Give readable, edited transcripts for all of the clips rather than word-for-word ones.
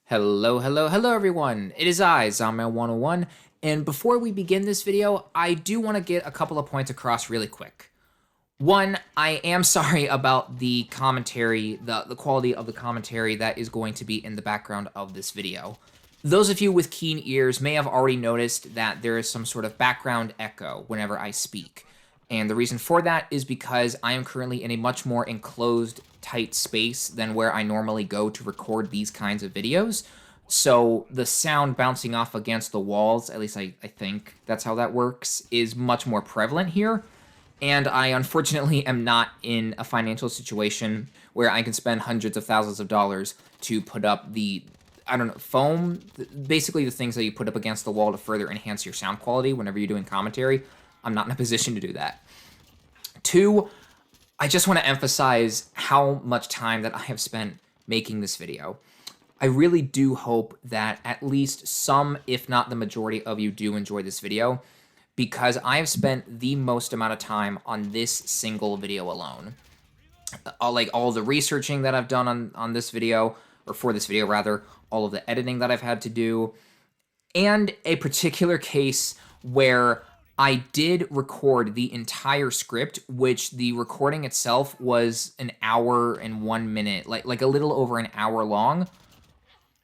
Hello everyone. It is I, Zomman101, and before we begin this video, I do want to get a couple of points across really quick. One, I am sorry about the commentary, the quality of the commentary that is going to be in the background of this video. Those of you with keen ears may have already noticed that there is some sort of background echo whenever I speak. And the reason for that is because I am currently in a much more enclosed, tight space than where I normally go to record these kinds of videos. So the sound bouncing off against the walls, at least I think that's how that works, is much more prevalent here. And I unfortunately am not in a financial situation where I can spend hundreds of thousands of dollars to put up the, foam, basically the things that you put up against the wall to further enhance your sound quality whenever you're doing commentary. I'm not in a position to do that. Two, I just want to emphasize how much time that I have spent making this video. I really do hope that at least some, if not the majority of you do enjoy this video, because I have spent the most amount of time on this single video alone. All the researching that I've done on this video, or for this video rather, all of the editing that I've had to do, and a particular case where I did record the entire script, which the recording itself was an hour and 1 minute, like a little over an hour long,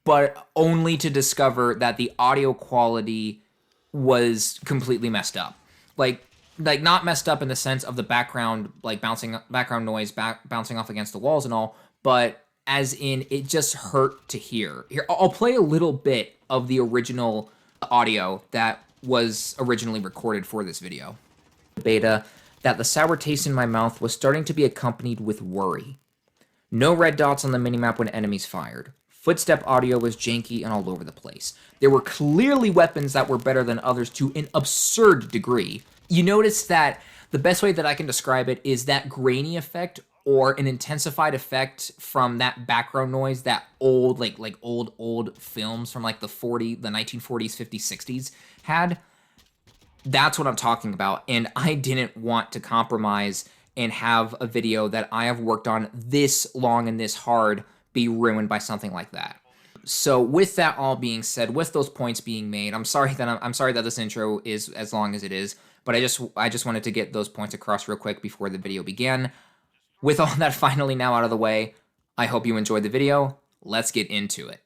but only to discover that the audio quality was completely messed up. Like not messed up in the sense of the background, background noise bouncing off against the walls and all, but as in it just hurt to hear. Here, I'll play a little bit of the original audio that was originally recorded for this video. Beta, that the sour taste in my mouth was starting to be accompanied with worry. No red dots on the minimap when enemies fired. Footstep audio was janky and all over the place. There were clearly weapons that were better than others to an absurd degree. You notice that the best way that I can describe it is that grainy effect or an intensified effect from that background noise that old, old films from like the 1940s, 50s, 60s had. That's what I'm talking about. And I didn't want to compromise and have a video that I have worked on this long and this hard be ruined by something like that. So with that all being said, with those points being made, I'm sorry that this intro is as long as it is, but I just wanted to get those points across real quick before the video began. With all that finally now out of the way, I hope you enjoyed the video. Let's get into it.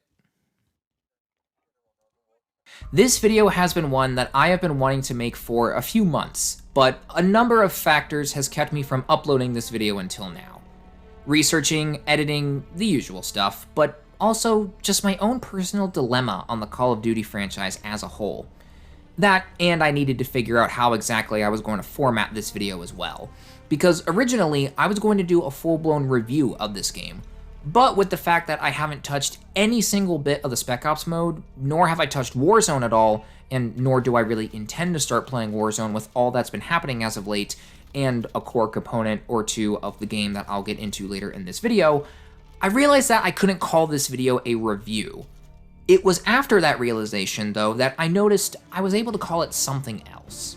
This video has been one that I have been wanting to make for a few months, but a number of factors has kept me from uploading this video until now. Researching, editing, the usual stuff, but also just my own personal dilemma on the Call of Duty franchise as a whole. That, and I needed to figure out how exactly I was going to format this video as well. Because originally, I was going to do a full-blown review of this game, but with the fact that I haven't touched any single bit of the Spec Ops mode, nor have I touched Warzone at all, and nor do I really intend to start playing Warzone with all that's been happening as of late, and a core component or two of the game that I'll get into later in this video, I realized that I couldn't call this video a review. It was after that realization, though, that I noticed I was able to call it something else.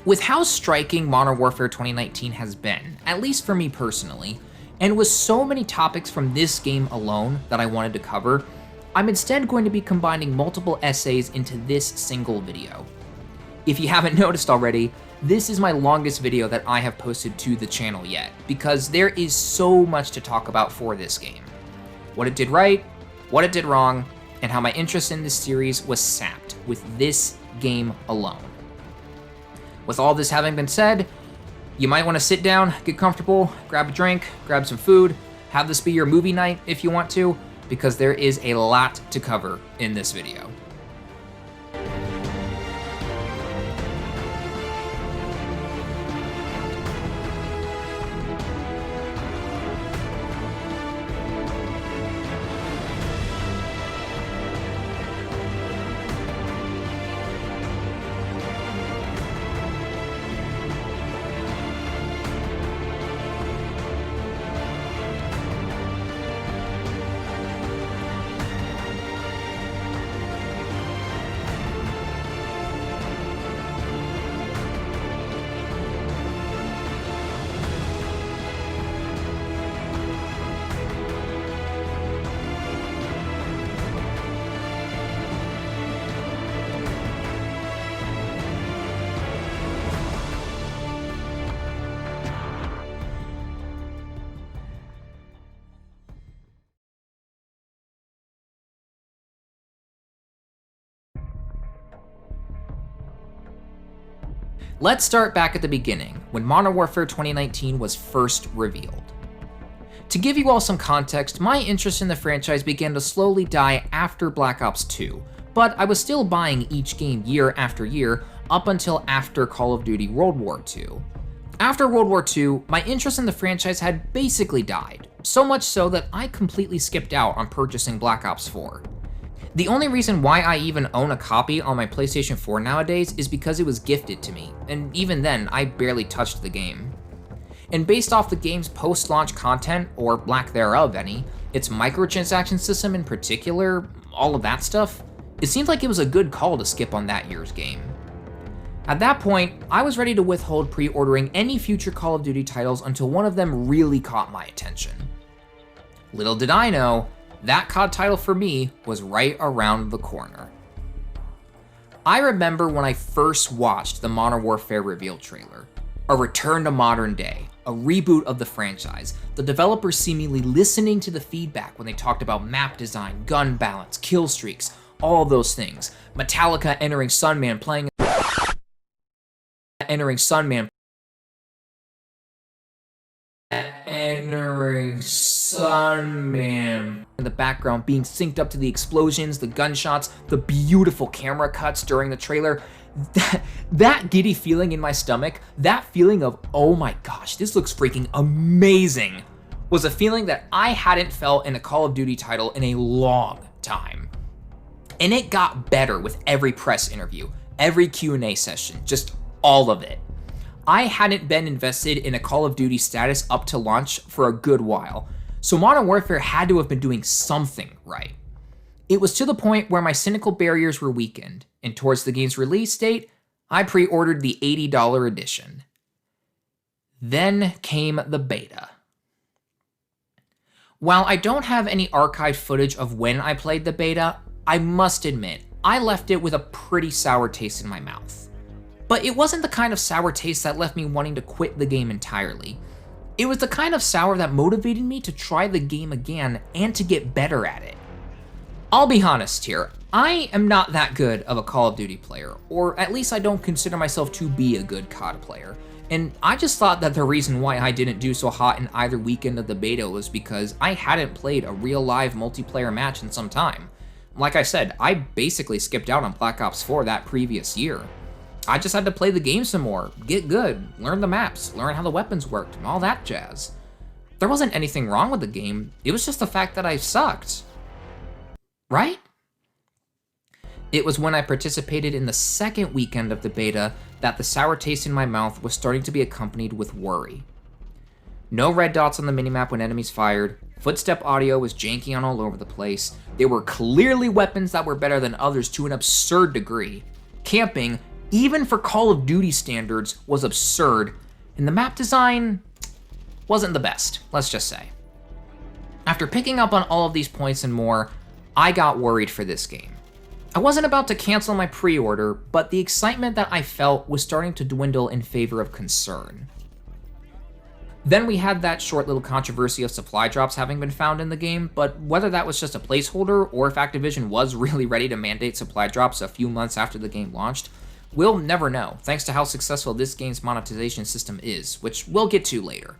With how striking Modern Warfare 2019 has been, at least for me personally, and with so many topics from this game alone that I wanted to cover, I'm instead going to be combining multiple essays into this single video. If you haven't noticed already, this is my longest video that I have posted to the channel yet, because there is so much to talk about for this game. What it did right, what it did wrong, and how my interest in this series was sapped with this game alone. With all this having been said, you might want to sit down, get comfortable, grab a drink, grab some food, have this be your movie night if you want to, because there is a lot to cover in this video. Let's start back at the beginning, when Modern Warfare 2019 was first revealed. To give you all some context, my interest in the franchise began to slowly die after Black Ops 2, but I was still buying each game year after year up until after Call of Duty World War II. After World War II, my interest in the franchise had basically died, so much so that I completely skipped out on purchasing Black Ops 4. The only reason why I even own a copy on my PlayStation 4 nowadays is because it was gifted to me, and even then, I barely touched the game. And based off the game's post-launch content, or lack thereof any, its microtransaction system in particular, all of that stuff, it seemed like it was a good call to skip on that year's game. At that point, I was ready to withhold pre-ordering any future Call of Duty titles until one of them really caught my attention. Little did I know, that COD title for me was right around the corner. I remember when I first watched the Modern Warfare reveal trailer, a return to modern day, a reboot of the franchise, the developers seemingly listening to the feedback when they talked about map design, gun balance, kill streaks, all those things. Metallica entering Sunman in the background being synced up to the explosions, the gunshots, the beautiful camera cuts during the trailer. That giddy feeling in my stomach, that feeling of, oh my gosh, this looks freaking amazing, was a feeling that I hadn't felt in a Call of Duty title in a long time. And it got better with every press interview, every Q&A session, just all of it. I hadn't been invested in a Call of Duty status up to launch for a good while, so Modern Warfare had to have been doing something right. It was to the point where my cynical barriers were weakened, and towards the game's release date, I pre-ordered the $80 edition. Then came the beta. While I don't have any archived footage of when I played the beta, I must admit, I left it with a pretty sour taste in my mouth. But it wasn't the kind of sour taste that left me wanting to quit the game entirely. It was the kind of sour that motivated me to try the game again and to get better at it. I'll be honest here, I am not that good of a Call of Duty player, or at least I don't consider myself to be a good COD player. And I just thought that the reason why I didn't do so hot in either weekend of the beta was because I hadn't played a real live multiplayer match in some time. Like I said, I basically skipped out on Black Ops 4 that previous year. I just had to play the game some more, get good, learn the maps, learn how the weapons worked, and all that jazz. There wasn't anything wrong with the game, it was just the fact that I sucked. Right? It was when I participated in the second weekend of the beta that the sour taste in my mouth was starting to be accompanied with worry. No red dots on the minimap when enemies fired, footstep audio was janky on all over the place, there were clearly weapons that were better than others to an absurd degree. Camping, even for Call of Duty standards, was absurd, and the map design wasn't the best, let's just say. After picking up on all of these points and more, I got worried for this game. I wasn't about to cancel my pre-order, but the excitement that I felt was starting to dwindle in favor of concern. Then we had that short little controversy of supply drops having been found in the game, but whether that was just a placeholder or if Activision was really ready to mandate supply drops a few months after the game launched, we'll never know, thanks to how successful this game's monetization system is, which we'll get to later.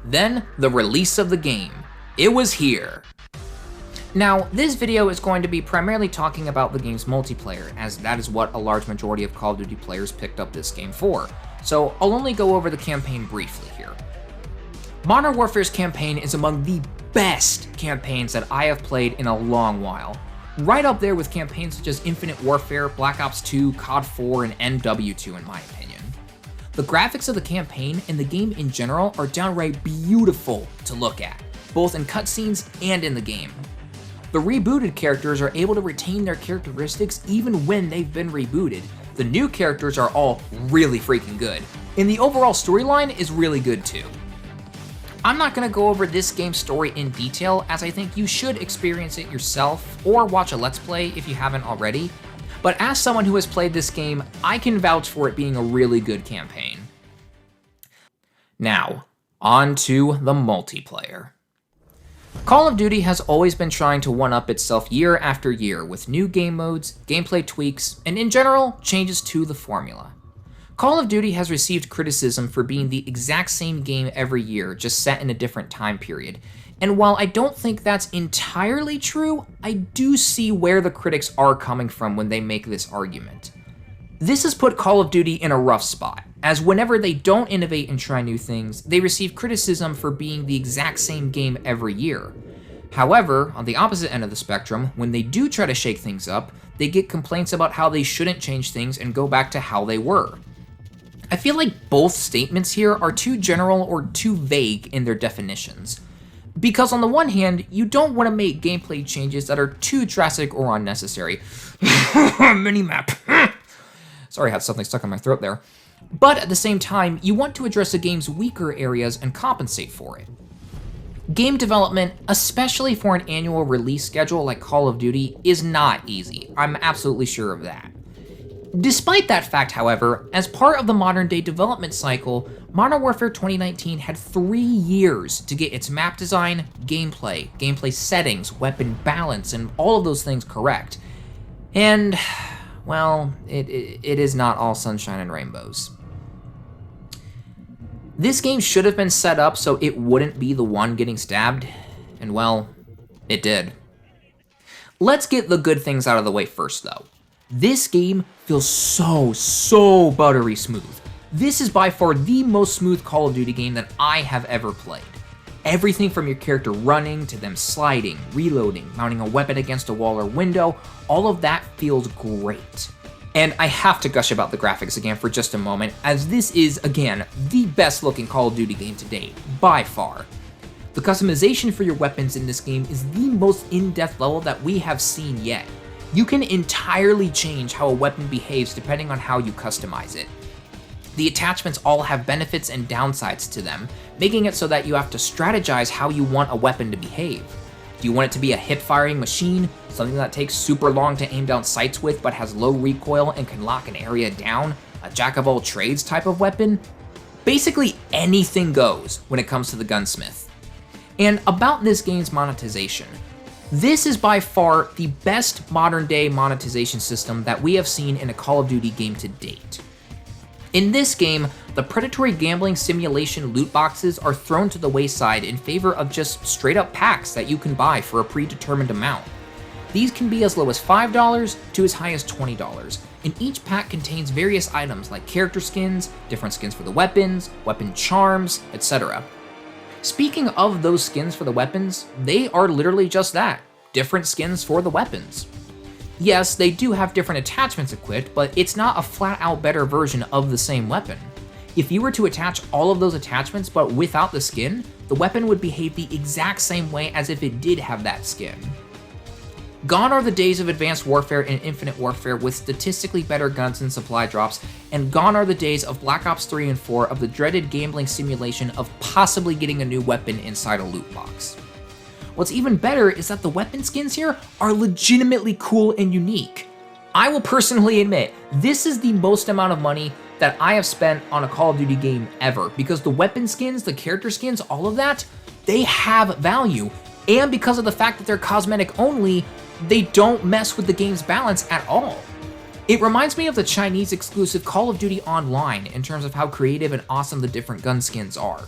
Then, the release of the game. It was here. Now, this video is going to be primarily talking about the game's multiplayer, as that is what a large majority of Call of Duty players picked up this game for, so I'll only go over the campaign briefly here. Modern Warfare's campaign is among the best campaigns that I have played in a long while, right up there with campaigns such as Infinite Warfare, Black Ops 2, COD 4, and MW2 in my opinion. The graphics of the campaign and the game in general are downright beautiful to look at, both in cutscenes and in the game. The rebooted characters are able to retain their characteristics even when they've been rebooted. The new characters are all really freaking good, and the overall storyline is really good too. I'm not going to go over this game's story in detail, as I think you should experience it yourself or watch a Let's Play if you haven't already, but as someone who has played this game, I can vouch for it being a really good campaign. Now, on to the multiplayer. Call of Duty has always been trying to one-up itself year after year with new game modes, gameplay tweaks, and in general, changes to the formula. Call of Duty has received criticism for being the exact same game every year, just set in a different time period. And while I don't think that's entirely true, I do see where the critics are coming from when they make this argument. This has put Call of Duty in a rough spot, as whenever they don't innovate and try new things, they receive criticism for being the exact same game every year. However, on the opposite end of the spectrum, when they do try to shake things up, they get complaints about how they shouldn't change things and go back to how they were. I feel like both statements here are too general or too vague in their definitions. Because on the one hand, you don't want to make gameplay changes that are too drastic or unnecessary. Minimap. Sorry, I had something stuck in my throat there. But at the same time, you want to address the game's weaker areas and compensate for it. Game development, especially for an annual release schedule like Call of Duty, is not easy. I'm absolutely sure of that. Despite that fact, however, as part of the modern day development cycle, Modern Warfare 2019 had 3 years to get its map design, gameplay settings, weapon balance, and all of those things correct. And, well, it is not all sunshine and rainbows. This game should have been set up so it wouldn't be the one getting stabbed, and well, it did. Let's get the good things out of the way first though. This game feels so buttery smooth. This is by far the most smooth Call of Duty game that I have ever played. Everything from your character running to them sliding, reloading, mounting a weapon against a wall or window, all of that feels great. And I have to gush about the graphics again for just a moment, as this is, again, the best looking Call of Duty game to date, by far. The customization for your weapons in this game is the most in-depth level that we have seen yet. You can entirely change how a weapon behaves depending on how you customize it. The attachments all have benefits and downsides to them, making it so that you have to strategize how you want a weapon to behave. Do you want it to be a hip-firing machine, something that takes super long to aim down sights with but has low recoil and can lock an area down, a jack-of-all-trades type of weapon? Basically anything goes when it comes to the gunsmith. And about this game's monetization, this is by far the best modern-day monetization system that we have seen in a Call of Duty game to date. In this game, the predatory gambling simulation loot boxes are thrown to the wayside in favor of just straight-up packs that you can buy for a predetermined amount. These can be as low as $5 to as high as $20, and each pack contains various items like character skins, different skins for the weapons, weapon charms, etc. Speaking of those skins for the weapons, they are literally just that, different skins for the weapons. Yes, they do have different attachments equipped, but it's not a flat-out better version of the same weapon. If you were to attach all of those attachments but without the skin, the weapon would behave the exact same way as if it did have that skin. Gone are the days of Advanced Warfare and Infinite Warfare with statistically better guns and supply drops, and gone are the days of Black Ops 3 and 4 of the dreaded gambling simulation of possibly getting a new weapon inside a loot box. What's even better is that the weapon skins here are legitimately cool and unique. I will personally admit, this is the most amount of money that I have spent on a Call of Duty game ever, because the weapon skins, the character skins, all of that, they have value. And because of the fact that they're cosmetic only, they don't mess with the game's balance at all. It reminds me of the Chinese exclusive Call of Duty Online in terms of how creative and awesome the different gun skins are.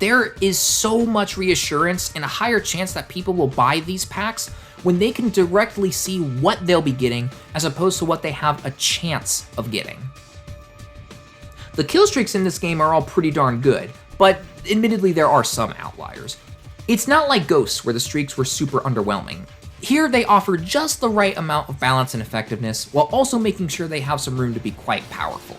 There is so much reassurance and a higher chance that people will buy these packs when they can directly see what they'll be getting as opposed to what they have a chance of getting. The kill streaks in this game are all pretty darn good, but admittedly there are some outliers. It's not like Ghosts where the streaks were super underwhelming. Here they offer just the right amount of balance and effectiveness while also making sure they have some room to be quite powerful.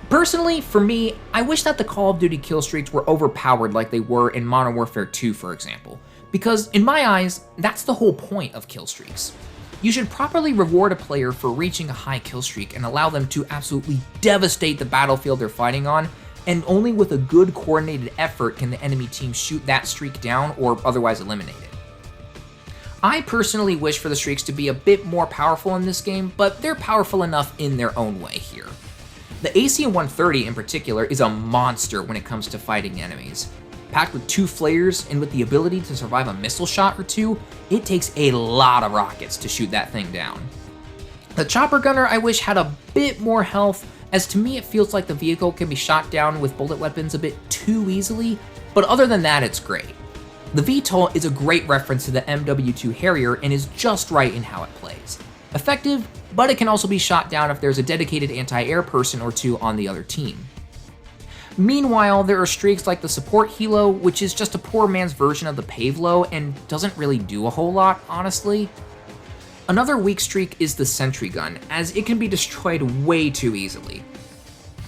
Personally, for me, I wish that the Call of Duty kill streaks were overpowered like they were in Modern Warfare 2, for example, because in my eyes, that's the whole point of kill streaks. You should properly reward a player for reaching a high kill streak and allow them to absolutely devastate the battlefield they're fighting on, and only with a good coordinated effort can the enemy team shoot that streak down or otherwise eliminate it. I personally wish for the streaks to be a bit more powerful in this game, but they're powerful enough in their own way here. The AC-130 in particular is a monster when it comes to fighting enemies. Packed with 2 flares and with the ability to survive a missile shot or 2, it takes a lot of rockets to shoot that thing down. The chopper gunner I wish had a bit more health, as to me it feels like the vehicle can be shot down with bullet weapons a bit too easily, but other than that it's great. The VTOL is a great reference to the MW2 Harrier and is just right in how it plays. Effective, but it can also be shot down if there's a dedicated anti-air person or 2 on the other team. Meanwhile, there are streaks like the support helo, which is just a poor man's version of the Pavelo and doesn't really do a whole lot, honestly. Another weak streak is the sentry gun, as it can be destroyed way too easily.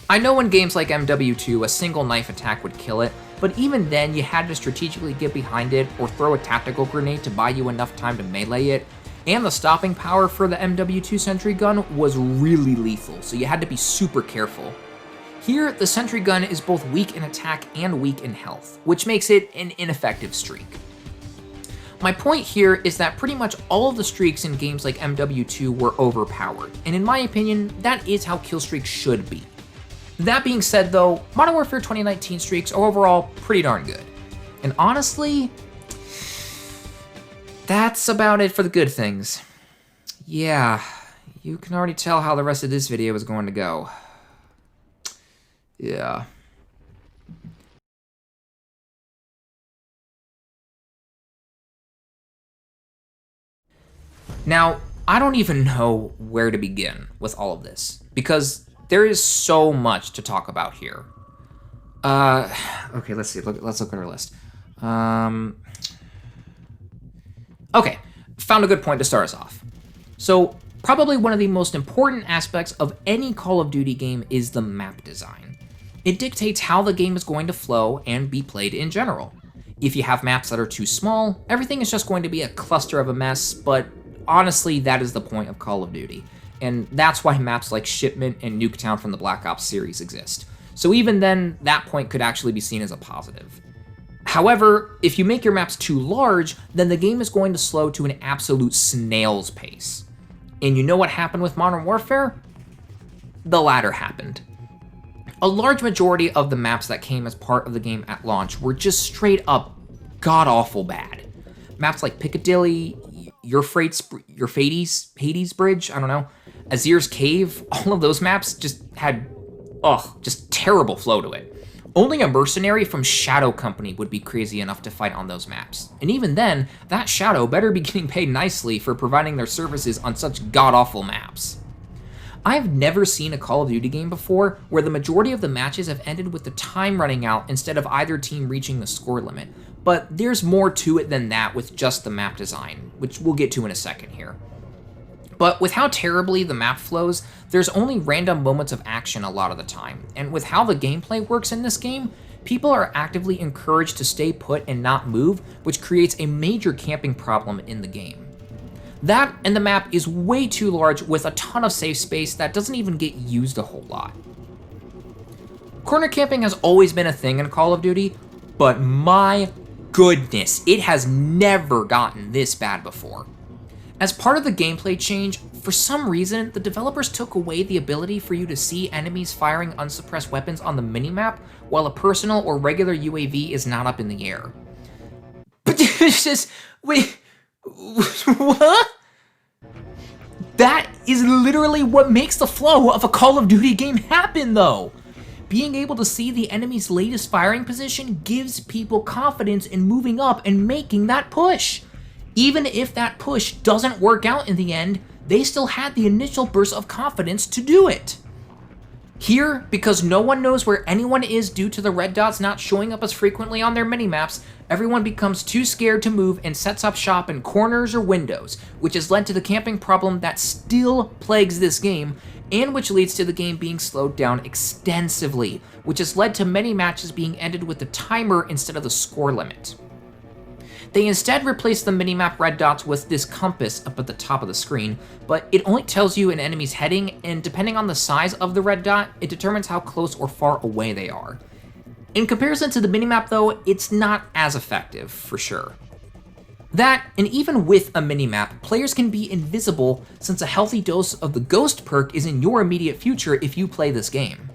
I know in games like MW2 a single knife attack would kill it, but even then you had to strategically get behind it or throw a tactical grenade to buy you enough time to melee it, and the stopping power for the MW2 sentry gun was really lethal, so you had to be super careful. Here, the sentry gun is both weak in attack and weak in health, which makes it an ineffective streak. My point here is that pretty much all of the streaks in games like MW2 were overpowered, and in my opinion, that is how kill streaks should be. That being said though, Modern Warfare 2019 streaks are overall pretty darn good. And honestly, that's about it for the good things. Yeah, you can already tell how the rest of this video is going to go. Yeah. Now, I don't even know where to begin with all of this, because there is so much to talk about here. Okay, let's see. Let's look at our list. Okay, found a good point to start us off. So, probably one of the most important aspects of any Call of Duty game is the map design. It dictates how the game is going to flow and be played in general. If you have maps that are too small, everything is just going to be a cluster of a mess, but honestly, that is the point of Call of Duty. And that's why maps like Shipment and Nuketown from the Black Ops series exist. So even then, that point could actually be seen as a positive. However, if you make your maps too large, then the game is going to slow to an absolute snail's pace. And you know what happened with Modern Warfare? The latter happened. A large majority of the maps that came as part of the game at launch were just straight up god-awful bad. Maps like Piccadilly, Hades Bridge, I don't know, Azir's Cave, all of those maps just had, just terrible flow to it. Only a mercenary from Shadow Company would be crazy enough to fight on those maps. And even then, that Shadow better be getting paid nicely for providing their services on such god-awful maps. I've never seen a Call of Duty game before where the majority of the matches have ended with the time running out instead of either team reaching the score limit, but there's more to it than that with just the map design, which we'll get to in a second here. But with how terribly the map flows, there's only random moments of action a lot of the time, and with how the gameplay works in this game, people are actively encouraged to stay put and not move, which creates a major camping problem in the game. That and the map is way too large with a ton of safe space that doesn't even get used a whole lot. Corner camping has always been a thing in Call of Duty, but my goodness, it has never gotten this bad before. As part of the gameplay change, for some reason, the developers took away the ability for you to see enemies firing unsuppressed weapons on the minimap while a personal or regular UAV is not up in the air. But it's just, wait, what? That is literally what makes the flow of a Call of Duty game happen, though. Being able to see the enemy's latest firing position gives people confidence in moving up and making that push. Even if that push doesn't work out in the end, they still had the initial burst of confidence to do it. Here, because no one knows where anyone is due to the red dots not showing up as frequently on their minimaps, everyone becomes too scared to move and sets up shop in corners or windows, which has led to the camping problem that still plagues this game, and which leads to the game being slowed down extensively, which has led to many matches being ended with the timer instead of the score limit. They instead replaced the minimap red dots with this compass up at the top of the screen, but it only tells you an enemy's heading, and depending on the size of the red dot, it determines how close or far away they are. In comparison to the minimap though, it's not as effective, for sure. That, and even with a minimap, players can be invisible since a healthy dose of the Ghost perk is in your immediate future if you play this game.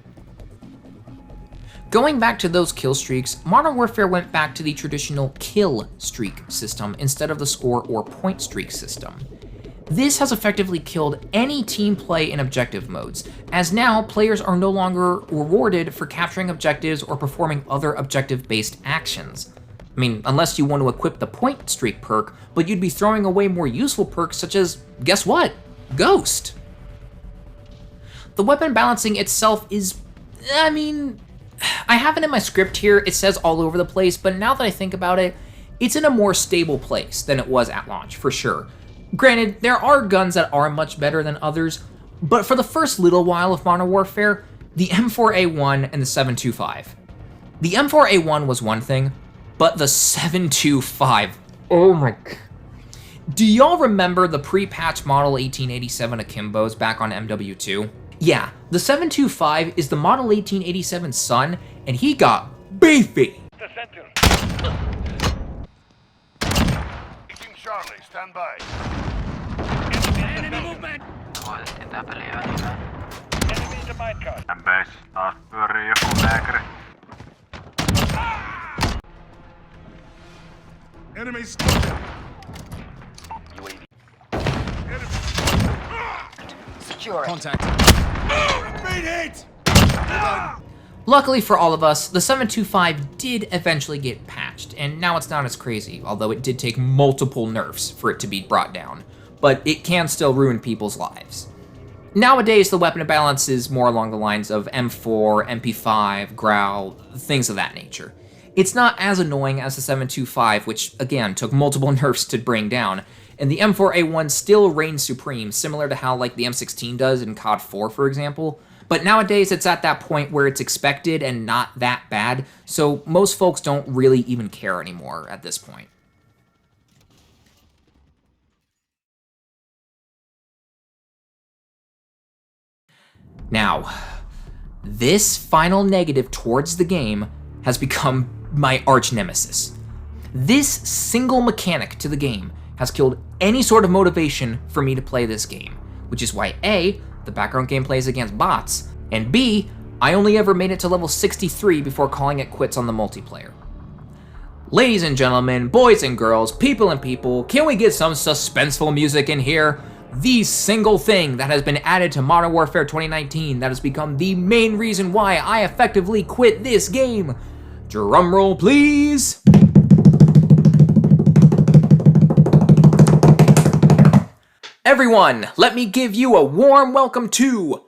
Going back to those kill streaks, Modern Warfare went back to the traditional kill streak system instead of the score or point streak system. This has effectively killed any team play in objective modes, as now players are no longer rewarded for capturing objectives or performing other objective-based actions. I mean, unless you want to equip the point streak perk, but you'd be throwing away more useful perks such as, guess what? Ghost. The weapon balancing itself is, I mean, I have it in my script here, it says all over the place, but now that I think about it, it's in a more stable place than it was at launch, for sure. Granted, there are guns that are much better than others, but for the first little while of Modern Warfare, the M4A1 and the 725. The M4A1 was one thing, but the 725, oh my god. Do y'all remember the pre-patch Model 1887 Akimbos back on MW2? Yeah, the 725 is the Model 1887's son, and he got beefy. The center. Taking Charlie, stand by. Enemy movement. Enemy in the minecart. MBs, taas pyörii joku lääkäri. Enemy spotted. UAV. Enemy. Secure it. Contact. Beat hit. Luckily for all of us, the 725 did eventually get patched, and now it's not as crazy, although it did take multiple nerfs for it to be brought down, but it can still ruin people's lives. Nowadays, the weapon balance is more along the lines of M4, MP5, Growl, things of that nature. It's not as annoying as the 725, which again took multiple nerfs to bring down, and the M4A1 still reigns supreme, similar to how like the M16 does in COD 4, for example. But nowadays, it's at that point where it's expected and not that bad, so most folks don't really even care anymore at this point. Now, this final negative towards the game has become my arch nemesis. This single mechanic to the game has killed any sort of motivation for me to play this game, which is why A, the background gameplay is against bots, and B, I only ever made it to level 63 before calling it quits on the multiplayer. Ladies and gentlemen, boys and girls, people and people, can we get some suspenseful music in here? The single thing that has been added to Modern Warfare 2019 that has become the main reason why I effectively quit this game. Drumroll, please. Everyone, let me give you a warm welcome to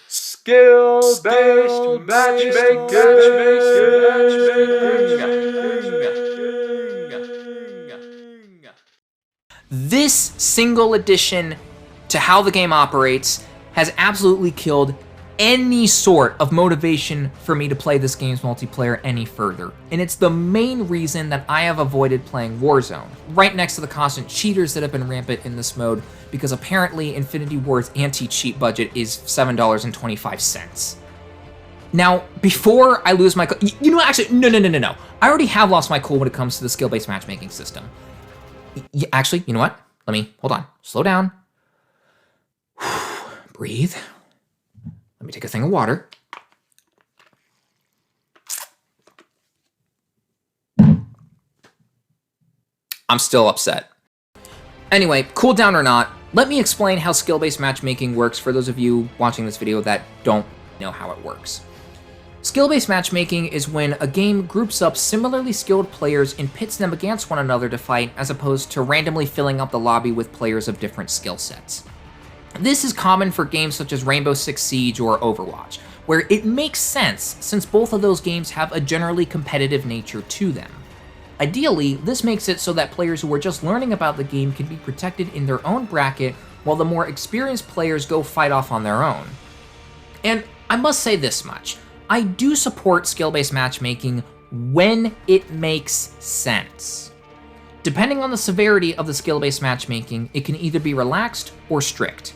Skill-based matchmaking. This single addition to how the game operates has absolutely killed any sort of motivation for me to play this game's multiplayer any further. And it's the main reason that I have avoided playing Warzone, right next to the constant cheaters that have been rampant in this mode, because apparently Infinity Ward's anti-cheat budget is $7.25. Now, before I lose my cool, actually, no. I already have lost my cool when it comes to the skill-based matchmaking system. Actually, you know what? Hold on, slow down. Breathe. Let me take a thing of water. I'm still upset. Anyway, cool down or not, let me explain how skill-based matchmaking works for those of you watching this video that don't know how it works. Skill-based matchmaking is when a game groups up similarly skilled players and pits them against one another to fight, as opposed to randomly filling up the lobby with players of different skill sets. This is common for games such as Rainbow Six Siege or Overwatch, where it makes sense since both of those games have a generally competitive nature to them. Ideally, this makes it so that players who are just learning about the game can be protected in their own bracket, while the more experienced players go fight off on their own. And I must say this much, I do support skill-based matchmaking when it makes sense. Depending on the severity of the skill-based matchmaking, it can either be relaxed or strict.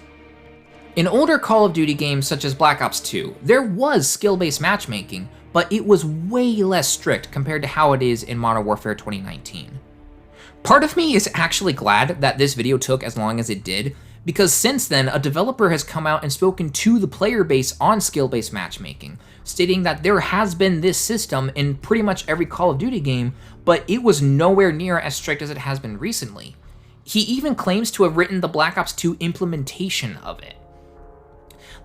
In older Call of Duty games such as Black Ops 2, there was skill-based matchmaking, but it was way less strict compared to how it is in Modern Warfare 2019. Part of me is actually glad that this video took as long as it did, because since then, a developer has come out and spoken to the player base on skill-based matchmaking, stating that there has been this system in pretty much every Call of Duty game, but it was nowhere near as strict as it has been recently. He even claims to have written the Black Ops 2 implementation of it.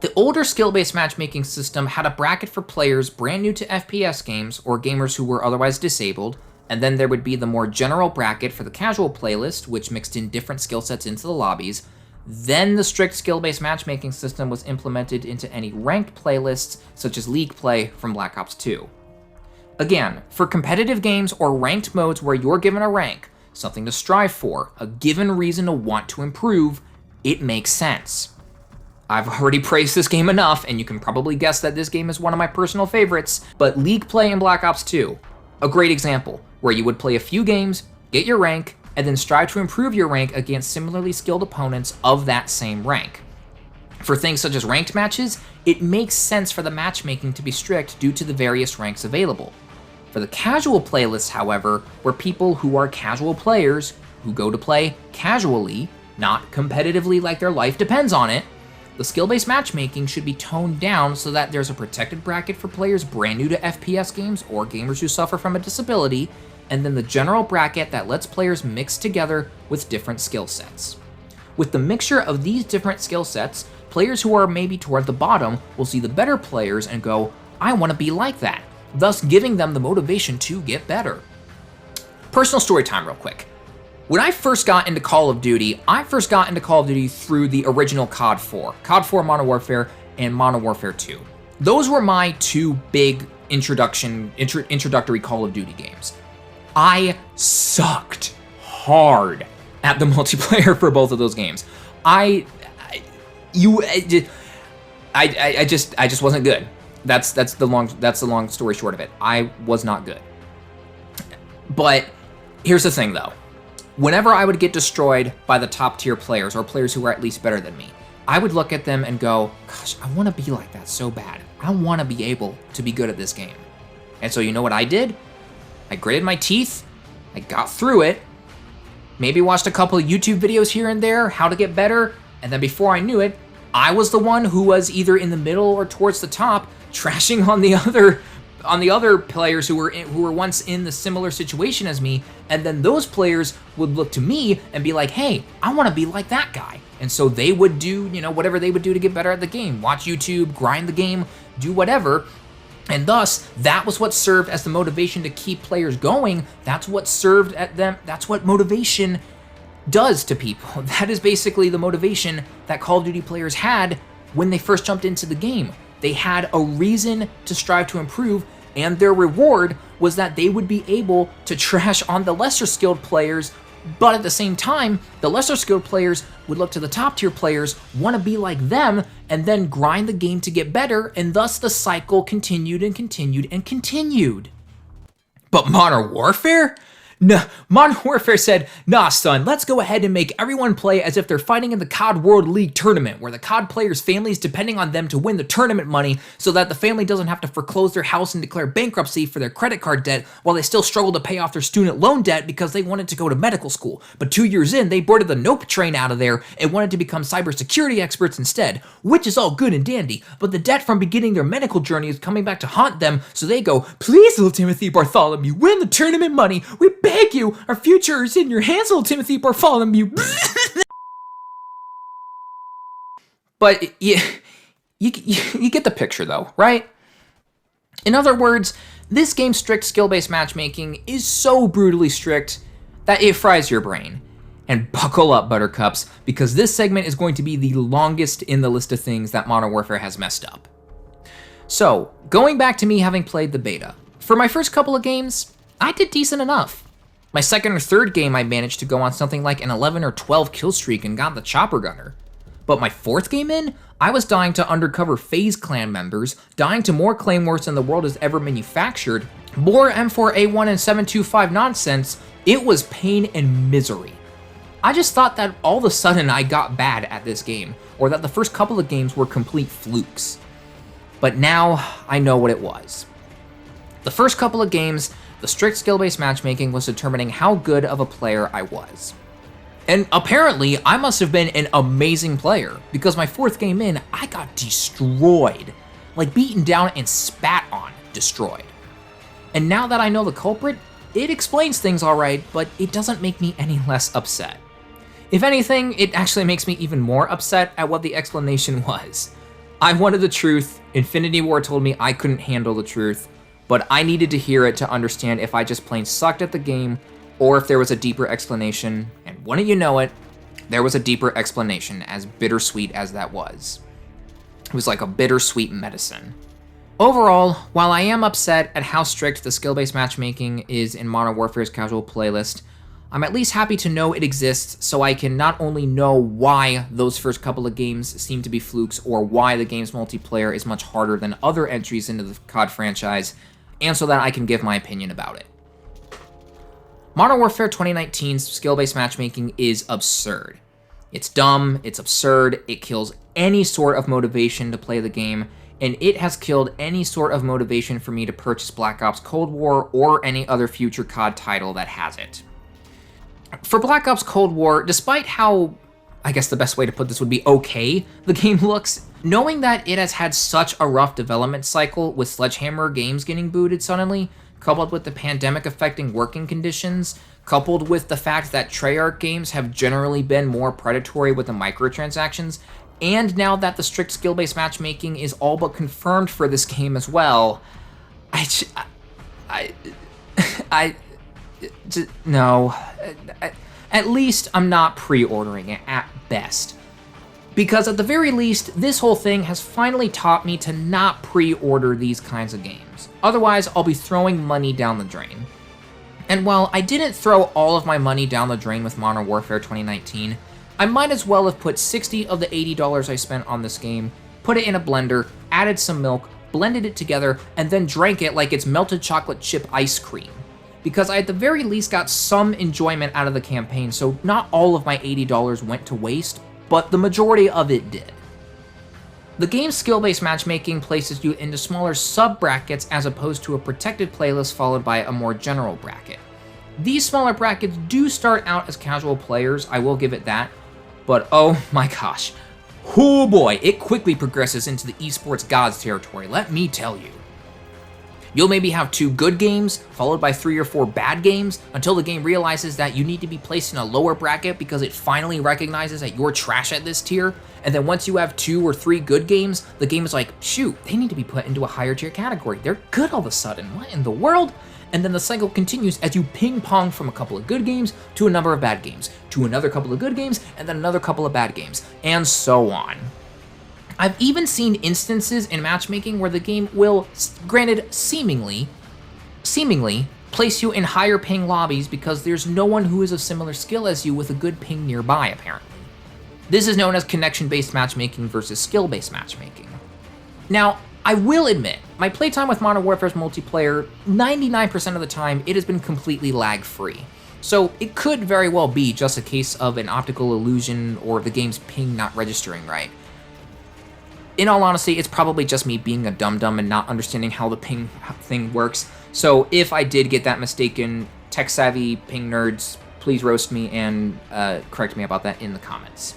The older skill-based matchmaking system had a bracket for players brand new to FPS games or gamers who were otherwise disabled, and then there would be the more general bracket for the casual playlist, which mixed in different skill sets into the lobbies. Then the strict skill-based matchmaking system was implemented into any ranked playlists, such as League Play from Black Ops 2. Again, for competitive games or ranked modes where you're given a rank, something to strive for, a given reason to want to improve, it makes sense. I've already praised this game enough, and you can probably guess that this game is one of my personal favorites, but League Play in Black Ops 2, a great example, where you would play a few games, get your rank, and then strive to improve your rank against similarly skilled opponents of that same rank. For things such as ranked matches, it makes sense for the matchmaking to be strict due to the various ranks available. For the casual playlists, however, where people who are casual players, who go to play casually, not competitively like their life depends on it, the skill-based matchmaking should be toned down so that there's a protected bracket for players brand new to FPS games or gamers who suffer from a disability, and then the general bracket that lets players mix together with different skill sets. With the mixture of these different skill sets, players who are maybe toward the bottom will see the better players and go, I want to be like that, thus giving them the motivation to get better. Personal story time real quick. When I first got into Call of Duty, I first got into Call of Duty through the original COD 4 Modern Warfare and Modern Warfare 2. Those were my two big introductory Call of Duty games. I sucked hard at the multiplayer for both of those games. I just wasn't good. That's the long story short of it. I was not good. But here's the thing though. Whenever I would get destroyed by the top tier players or players who were at least better than me, I would look at them and go, gosh, I want to be like that so bad. I want to be able to be good at this game. And so you know what I did? I gritted my teeth, I got through it, maybe watched a couple of YouTube videos here and there, how to get better, and then before I knew it, I was the one who was either in the middle or towards the top, trashing on the other players who were once in the similar situation as me, and then those players would look to me and be like, hey, I want to be like that guy. And so they would do, whatever they would do to get better at the game. Watch YouTube, grind the game, do whatever. And thus, that was what served as the motivation to keep players going. That's what served at them. That's what motivation does to people. That is basically the motivation that Call of Duty players had when they first jumped into the game. They had a reason to strive to improve, and their reward was that they would be able to trash on the lesser skilled players, but at the same time, the lesser skilled players would look to the top tier players, want to be like them, and then grind the game to get better, and thus the cycle continued and continued and continued. But Modern Warfare? No, Modern Warfare said, nah son, let's go ahead and make everyone play as if they're fighting in the COD World League tournament, where the COD players' families depending on them to win the tournament money so that the family doesn't have to foreclose their house and declare bankruptcy for their credit card debt while they still struggle to pay off their student loan debt because they wanted to go to medical school. But 2 years in, they boarded the Nope train out of there and wanted to become cybersecurity experts instead, which is all good and dandy, but the debt from beginning their medical journey is coming back to haunt them, so they go, please little Timothy Bartholomew, win the tournament money, we beg you, our future is in your hands, little Timothy Bartholomew. But you get the picture though, right? In other words, this game's strict skill-based matchmaking is so brutally strict that it fries your brain. And buckle up, buttercups, because this segment is going to be the longest in the list of things that Modern Warfare has messed up. So, going back to me having played the beta, for my first couple of games, I did decent enough. My second or third game, I managed to go on something like an 11 or 12 kill streak and got the chopper gunner. But my fourth game in, I was dying to undercover FaZe clan members, dying to more claymores than the world has ever manufactured, more M4A1 and 725 nonsense. It was pain and misery. I just thought that all of a sudden I got bad at this game, or that the first couple of games were complete flukes. But now I know what it was. The first couple of games, the strict skill-based matchmaking was determining how good of a player I was. And apparently, I must have been an amazing player, because my 4th game in, I got destroyed. Like beaten down and spat on, destroyed. And now that I know the culprit, it explains things alright, but it doesn't make me any less upset. If anything, it actually makes me even more upset at what the explanation was. I wanted the truth, Infinity Ward told me I couldn't handle the truth, but I needed to hear it to understand if I just plain sucked at the game, or if there was a deeper explanation, and wouldn't you know it, there was a deeper explanation, as bittersweet as that was. It was like a bittersweet medicine. Overall, while I am upset at how strict the skill-based matchmaking is in Modern Warfare's casual playlist, I'm at least happy to know it exists so I can not only know why those first couple of games seem to be flukes or why the game's multiplayer is much harder than other entries into the COD franchise, and so that I can give my opinion about it. Modern Warfare 2019's skill-based matchmaking is absurd. It's dumb, it's absurd, it kills any sort of motivation to play the game, and it has killed any sort of motivation for me to purchase Black Ops Cold War or any other future COD title that has it. For Black Ops Cold War, despite how, I guess the best way to put this would be okay, the game looks, knowing that it has had such a rough development cycle with Sledgehammer Games getting booted suddenly, coupled with the pandemic affecting working conditions, coupled with the fact that Treyarch games have generally been more predatory with the microtransactions, and now that the strict skill-based matchmaking is all but confirmed for this game as well, no. At least I'm not pre-ordering it, at best. Because at the very least, this whole thing has finally taught me to not pre-order these kinds of games. Otherwise, I'll be throwing money down the drain. And while I didn't throw all of my money down the drain with Modern Warfare 2019, I might as well have put $60 of the $80 I spent on this game, put it in a blender, added some milk, blended it together, and then drank it like it's melted chocolate chip ice cream. Because I at the very least got some enjoyment out of the campaign, so not all of my $80 went to waste, but the majority of it did. The game's skill-based matchmaking places you into smaller sub-brackets as opposed to a protected playlist followed by a more general bracket. These smaller brackets do start out as casual players, I will give it that, but oh my gosh, oh boy, it quickly progresses into the esports gods territory, let me tell you. You'll maybe have 2 good games, followed by 3 or 4 bad games, until the game realizes that you need to be placed in a lower bracket because it finally recognizes that you're trash at this tier, and then once you have 2 or 3 good games, the game is like, shoot, they need to be put into a higher tier category. They're good all of a sudden, what in the world? And then the cycle continues as you ping pong from a couple of good games to a number of bad games, to another couple of good games, and then another couple of bad games, and so on. I've even seen instances in matchmaking where the game will, granted seemingly, place you in higher ping lobbies because there's no one who is of similar skill as you with a good ping nearby, apparently. This is known as connection-based matchmaking versus skill-based matchmaking. Now, I will admit, my playtime with Modern Warfare's multiplayer, 99% of the time, it has been completely lag-free. So it could very well be just a case of an optical illusion or the game's ping not registering right. In all honesty, it's probably just me being a dum-dum and not understanding how the ping thing works. So if I did get that mistaken, tech-savvy ping nerds, please roast me and correct me about that in the comments.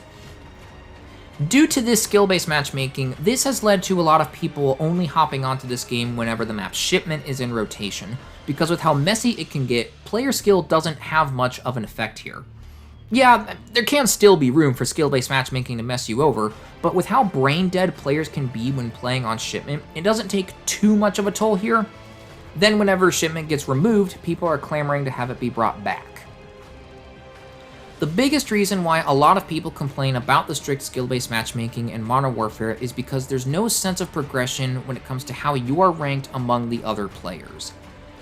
Due to this skill-based matchmaking, this has led to a lot of people only hopping onto this game whenever the map's shipment is in rotation, because with how messy it can get, player skill doesn't have much of an effect here. Yeah, there can still be room for skill-based matchmaking to mess you over, but with how brain-dead players can be when playing on shipment, it doesn't take too much of a toll here. Then whenever shipment gets removed, people are clamoring to have it be brought back. The biggest reason why a lot of people complain about the strict skill-based matchmaking in Modern Warfare is because there's no sense of progression when it comes to how you are ranked among the other players.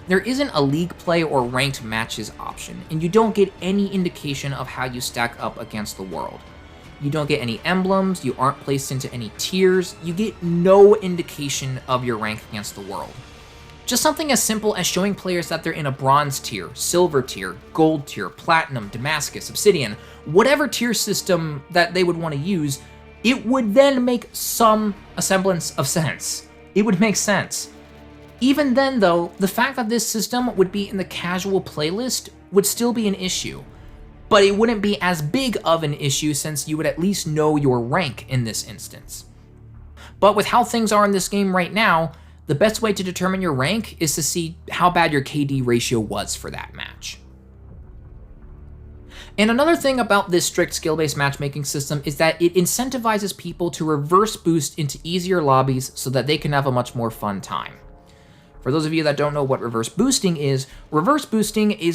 There isn't a league play or ranked matches option, and you don't get any indication of how you stack up against the world. You don't get any emblems, you aren't placed into any tiers, you get no indication of your rank against the world. Just something as simple as showing players that they're in a bronze tier, silver tier, gold tier, platinum, Damascus, obsidian, whatever tier system that they would want to use, it would then make a semblance of sense. It would make sense. Even then though, the fact that this system would be in the casual playlist would still be an issue. but it wouldn't be as big of an issue since you would at least know your rank in this instance. But with how things are in this game right now, the best way to determine your rank is to see how bad your KD ratio was for that match. And another thing about this strict skill-based matchmaking system is that it incentivizes people to reverse boost into easier lobbies so that they can have a much more fun time. For those of you that don't know what reverse boosting is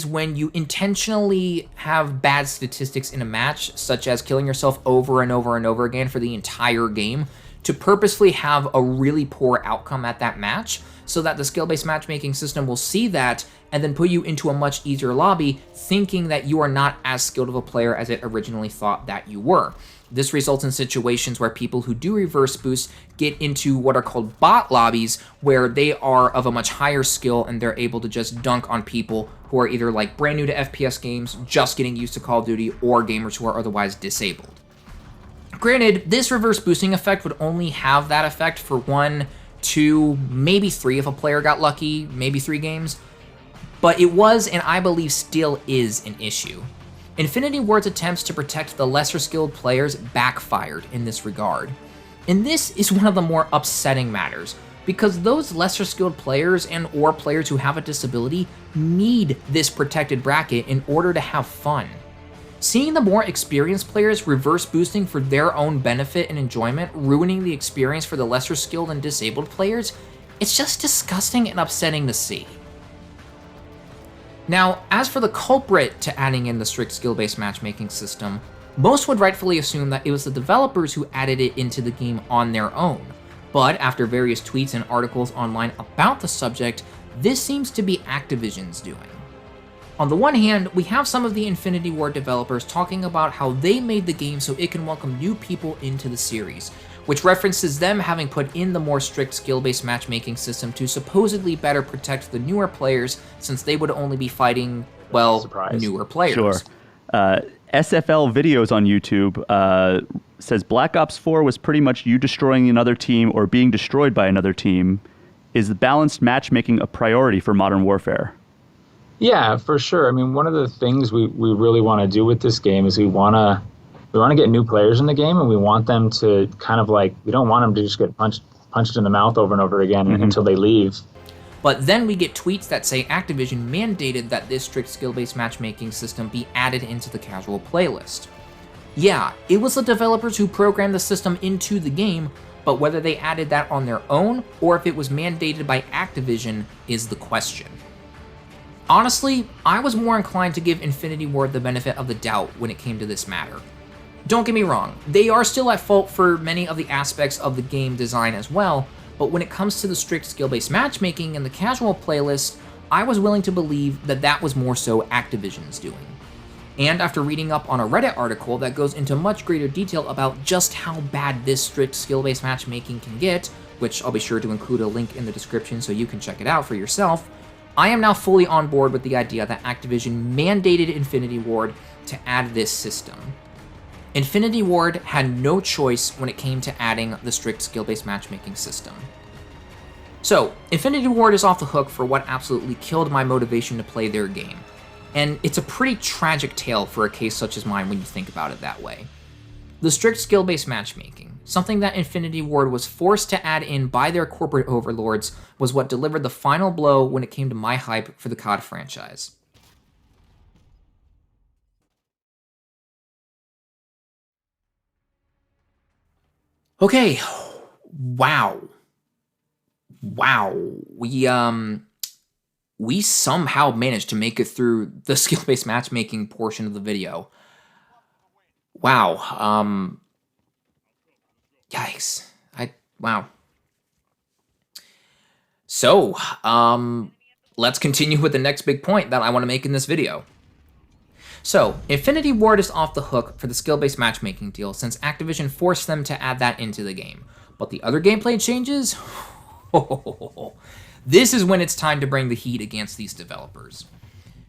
when you intentionally have bad statistics in a match, such as killing yourself over and over and over again for the entire game, to purposefully have a really poor outcome at that match, so that the skill-based matchmaking system will see that and then put you into a much easier lobby, thinking that you are not as skilled of a player as it originally thought that you were. This results in situations where people who do reverse boost get into what are called bot lobbies, where they are of a much higher skill and they're able to just dunk on people who are either like brand new to FPS games, just getting used to Call of Duty, or gamers who are otherwise disabled. Granted, this reverse boosting effect would only have that effect for 1, 2, maybe 3 if a player got lucky, maybe 3 games, but it was, and I believe still is, an issue. Infinity Ward's attempts to protect the lesser skilled players backfired in this regard. And this is one of the more upsetting matters, because those lesser skilled players and or players who have a disability need this protected bracket in order to have fun. Seeing the more experienced players reverse boosting for their own benefit and enjoyment, ruining the experience for the lesser skilled and disabled players, it's just disgusting and upsetting to see. Now, as for the culprit to adding in the strict skill-based matchmaking system, most would rightfully assume that it was the developers who added it into the game on their own. But after various tweets and articles online about the subject, this seems to be Activision's doing. On the one hand, we have some of the Infinity Ward developers talking about how they made the game so it can welcome new people into the series, which references them having put in the more strict skill-based matchmaking system to supposedly better protect the newer players, since they would only be fighting, well, Surprise. newer players. Sure. SFL Videos on YouTube says Black Ops 4 was pretty much you destroying another team or being destroyed by another team. Is the balanced matchmaking a priority for Modern Warfare? Yeah, for sure. I mean, one of the things we really want to do with this game is we want to get new players in the game, and we want them to kind of like, we don't want them to just get punched in the mouth over and over again until they leave. But then we get tweets that say Activision mandated that this strict skill-based matchmaking system be added into the casual playlist. Yeah, it was the developers who programmed the system into the game, but whether they added that on their own or if it was mandated by Activision is the question. Honestly, I was more inclined to give Infinity Ward the benefit of the doubt when it came to this matter. Don't get me wrong, they are still at fault for many of the aspects of the game design as well, but when it comes to the strict skill-based matchmaking and the casual playlist, I was willing to believe that that was more so Activision's doing. And after reading up on a Reddit article that goes into much greater detail about just how bad this strict skill-based matchmaking can get, which I'll be sure to include a link in the description so you can check it out for yourself, I am now fully on board with the idea that Activision mandated Infinity Ward to add this system. Infinity Ward had no choice when it came to adding the strict skill-based matchmaking system. So, Infinity Ward is off the hook for what absolutely killed my motivation to play their game. And it's a pretty tragic tale for a case such as mine when you think about it that way. The strict skill-based matchmaking, something that Infinity Ward was forced to add in by their corporate overlords, was what delivered the final blow when it came to my hype for the COD franchise. Okay, wow. We somehow managed to make it through the skill-based matchmaking portion of the video. Wow, yikes. Wow. So, let's continue with the next big point that I want to make in this video. So, Infinity Ward is off the hook for the skill-based matchmaking deal since Activision forced them to add that into the game. But the other gameplay changes? This is when it's time to bring the heat against these developers.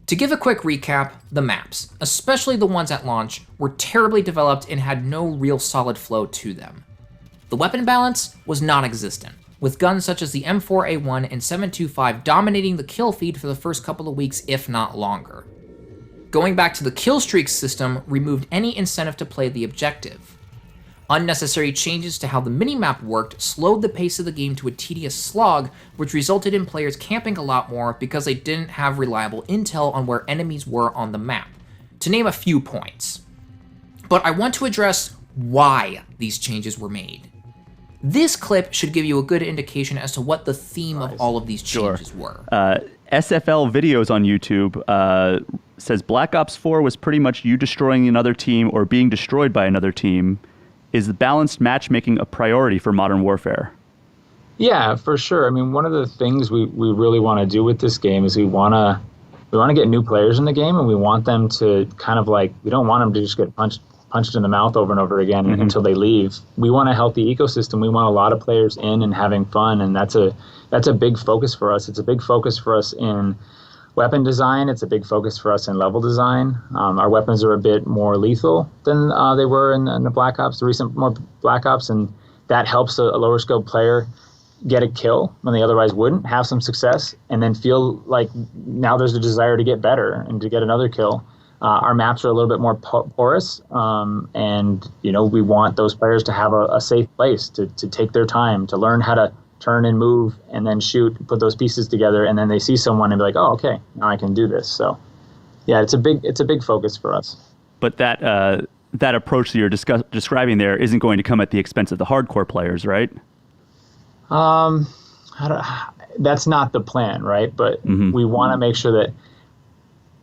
To give a quick recap, the maps, especially the ones at launch, were terribly developed and had no real solid flow to them. The weapon balance was non-existent, with guns such as the M4A1 and 725 dominating the kill feed for the first couple of weeks, if not longer. Going back to the kill streak system removed any incentive to play the objective. Unnecessary changes to how the minimap worked slowed the pace of the game to a tedious slog, which resulted in players camping a lot more because they didn't have reliable intel on where enemies were on the map, to name a few points. But I want to address why these changes were made. This clip should give you a good indication as to what the theme of all of these changes were. SFL videos on YouTube says Black Ops 4 was pretty much you destroying another team or being destroyed by another team. Is the balanced matchmaking a priority for Modern Warfare? Yeah, for sure. I mean, one of the things we really want to do with this game is we want to get new players in the game, and we want them to kind of like, we don't want them to just get punched in the mouth over and over again until they leave. We want a healthy ecosystem. We want a lot of players in and having fun, and that's a big focus for us. It's a big focus for us in weapon design. It's a big focus for us in level design. Our weapons are a bit more lethal than they were in the Black Ops, the recent more Black Ops, and that helps a lower skilled player get a kill when they otherwise wouldn't, have some success, and then feel like now there's a desire to get better and to get another kill. Our maps are a little bit more porous, and we want those players to have a safe place to take their time, to learn how to turn and move and then shoot, put those pieces together, and then they see someone and be like, oh, okay, now I can do this. So yeah, it's a big focus for us. But that approach that you're describing there isn't going to come at the expense of the hardcore players, right? That's not the plan, right? But we want to make sure that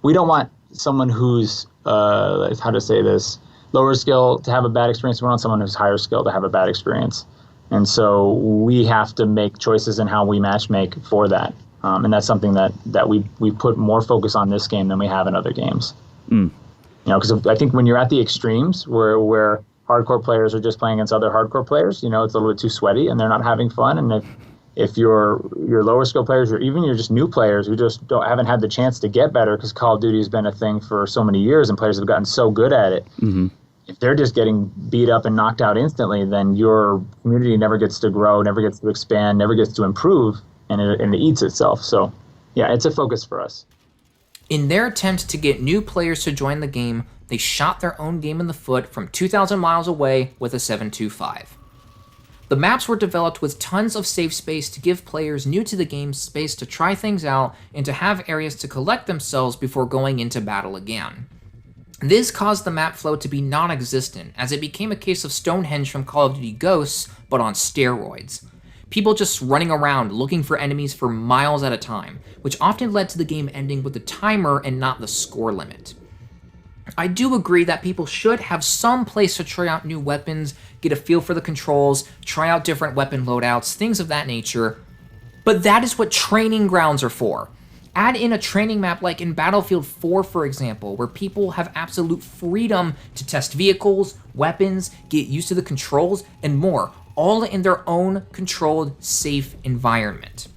we don't want someone who's how to say this, lower skill to have a bad experience. We want someone who's higher skill to have a bad experience. And so we have to make choices in how we matchmake for that. And that's something that we put more focus on this game than we have in other games. Because I think when you're at the extremes where hardcore players are just playing against other hardcore players, it's a little bit too sweaty and they're not having fun. And if your lower skill players, or even you're just new players who just haven't had the chance to get better because Call of Duty has been a thing for so many years and players have gotten so good at it, if they're just getting beat up and knocked out instantly, then your community never gets to grow, never gets to expand, never gets to improve, and it eats itself. So yeah, it's a focus for us. In their attempt to get new players to join the game, they shot their own game in the foot from 2,000 miles away with a 725. The maps were developed with tons of safe space to give players new to the game space to try things out and to have areas to collect themselves before going into battle again. This caused the map flow to be non-existent, as it became a case of Stonehenge from Call of Duty Ghosts, but on steroids. People just running around looking for enemies for miles at a time, which often led to the game ending with the timer and not the score limit. I do agree that people should have some place to try out new weapons, get a feel for the controls, try out different weapon loadouts, things of that nature, but that is what training grounds are for. Add in a training map like in Battlefield 4, for example, where people have absolute freedom to test vehicles, weapons, get used to the controls, and more, all in their own controlled, safe environment.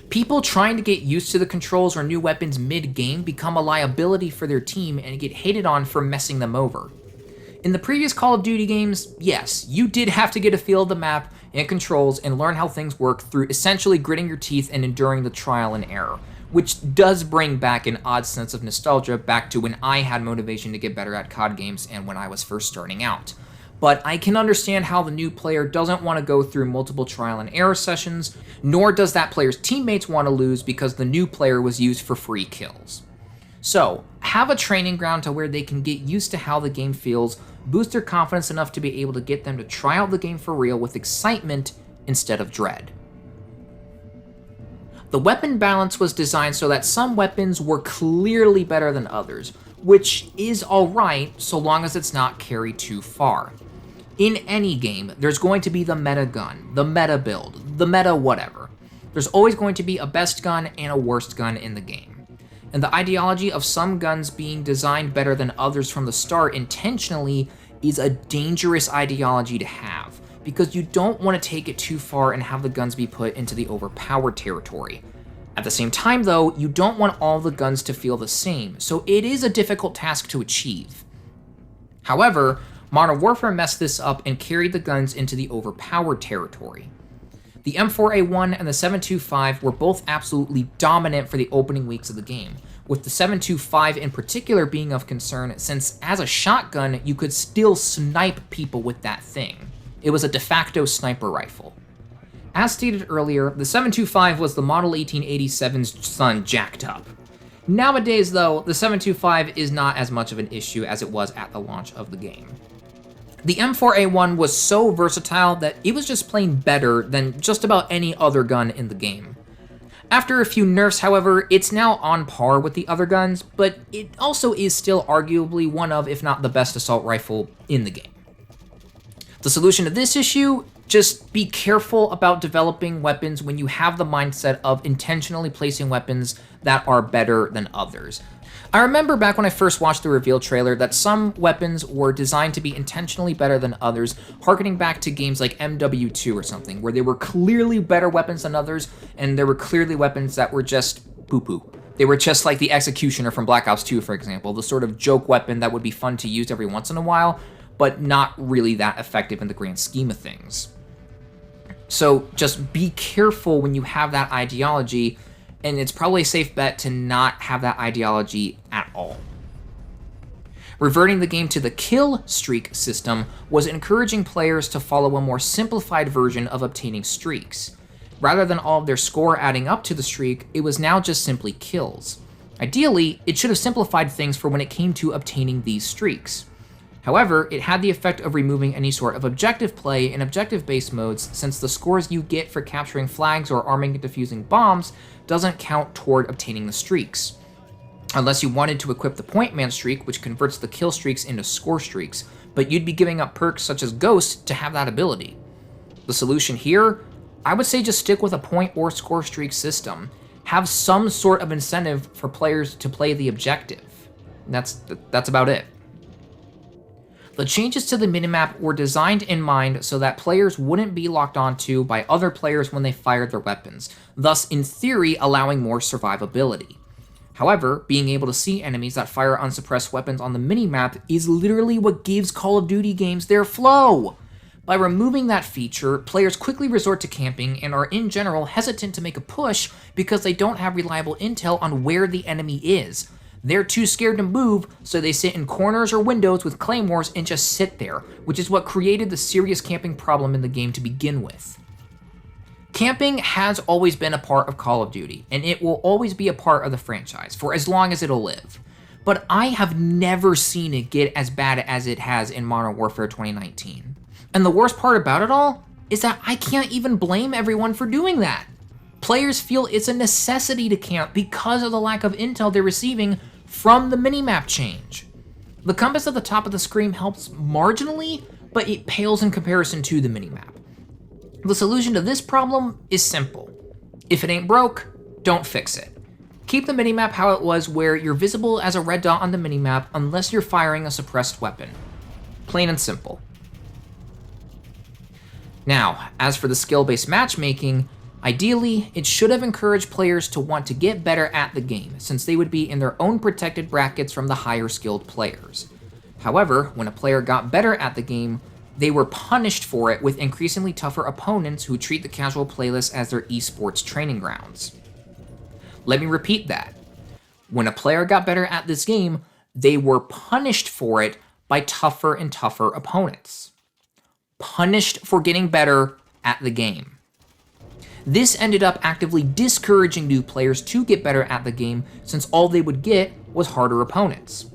People trying to get used to the controls or new weapons mid-game become a liability for their team and get hated on for messing them over. In the previous Call of Duty games, yes, you did have to get a feel of the map and controls and learn how things work through essentially gritting your teeth and enduring the trial and error, which does bring back an odd sense of nostalgia back to when I had motivation to get better at COD games and when I was first starting out. But I can understand how the new player doesn't want to go through multiple trial and error sessions, nor does that player's teammates want to lose because the new player was used for free kills. So, have a training ground to where they can get used to how the game feels, boost their confidence enough to be able to get them to try out the game for real with excitement instead of dread. The weapon balance was designed so that some weapons were clearly better than others, which is alright so long as it's not carried too far. In any game, there's going to be the meta gun, the meta build, the meta whatever. There's always going to be a best gun and a worst gun in the game. And the ideology of some guns being designed better than others from the start intentionally is a dangerous ideology to have, because you don't want to take it too far and have the guns be put into the overpowered territory. At the same time though, you don't want all the guns to feel the same, so it is a difficult task to achieve. However, Modern Warfare messed this up and carried the guns into the overpowered territory. The M4A1 and the 725 were both absolutely dominant for the opening weeks of the game, with the 725 in particular being of concern since as a shotgun, you could still snipe people with that thing. It was a de facto sniper rifle. As stated earlier, the 725 was the Model 1887's son jacked up. Nowadays, though, the 725 is not as much of an issue as it was at the launch of the game. The M4A1 was so versatile that it was just plain better than just about any other gun in the game. After a few nerfs, however, it's now on par with the other guns, but it also is still arguably one of, if not the best assault rifle in the game. The solution to this issue? Just be careful about developing weapons when you have the mindset of intentionally placing weapons that are better than others. I remember back when I first watched the reveal trailer that some weapons were designed to be intentionally better than others, harkening back to games like MW2 or something, where they were clearly better weapons than others, and there were clearly weapons that were just poo-poo. They were just like the Executioner from Black Ops 2, for example, the sort of joke weapon that would be fun to use every once in a while, but not really that effective in the grand scheme of things. So just be careful when you have that ideology, and it's probably a safe bet to not have that ideology at all. Reverting the game to the kill streak system was encouraging players to follow a more simplified version of obtaining streaks. Rather than all of their score adding up to the streak, it was now just simply kills. Ideally, it should have simplified things for when it came to obtaining these streaks. However, it had the effect of removing any sort of objective play in objective-based modes, since the scores you get for capturing flags or arming and defusing bombs doesn't count toward obtaining the streaks. Unless you wanted to equip the Point Man streak, which converts the kill streaks into score streaks, but you'd be giving up perks such as Ghost to have that ability. The solution here? I would say just stick with a point or score streak system. Have some sort of incentive for players to play the objective. That's about it. The changes to the minimap were designed in mind so that players wouldn't be locked onto by other players when they fired their weapons, thus in theory allowing more survivability. However, being able to see enemies that fire unsuppressed weapons on the minimap is literally what gives Call of Duty games their flow. By removing that feature, players quickly resort to camping and are in general hesitant to make a push because they don't have reliable intel on where the enemy is. They're too scared to move, so they sit in corners or windows with claymores and just sit there, which is what created the serious camping problem in the game to begin with. Camping has always been a part of Call of Duty, and it will always be a part of the franchise for as long as it'll live. But I have never seen it get as bad as it has in Modern Warfare 2019. And the worst part about it all is that I can't even blame everyone for doing that. Players feel it's a necessity to camp because of the lack of intel they're receiving from the minimap change. The compass at the top of the screen helps marginally, but it pales in comparison to the minimap. The solution to this problem is simple. If it ain't broke, don't fix it. Keep the minimap how it was, where you're visible as a red dot on the minimap unless you're firing a suppressed weapon. Plain and simple. Now, as for the skill-based matchmaking, ideally, it should have encouraged players to want to get better at the game, since they would be in their own protected brackets from the higher skilled players. However, when a player got better at the game, they were punished for it with increasingly tougher opponents who treat the casual playlist as their esports training grounds. Let me repeat that. When a player got better at this game, they were punished for it by tougher and tougher opponents. Punished for getting better at the game. This ended up actively discouraging new players to get better at the game, since all they would get was harder opponents.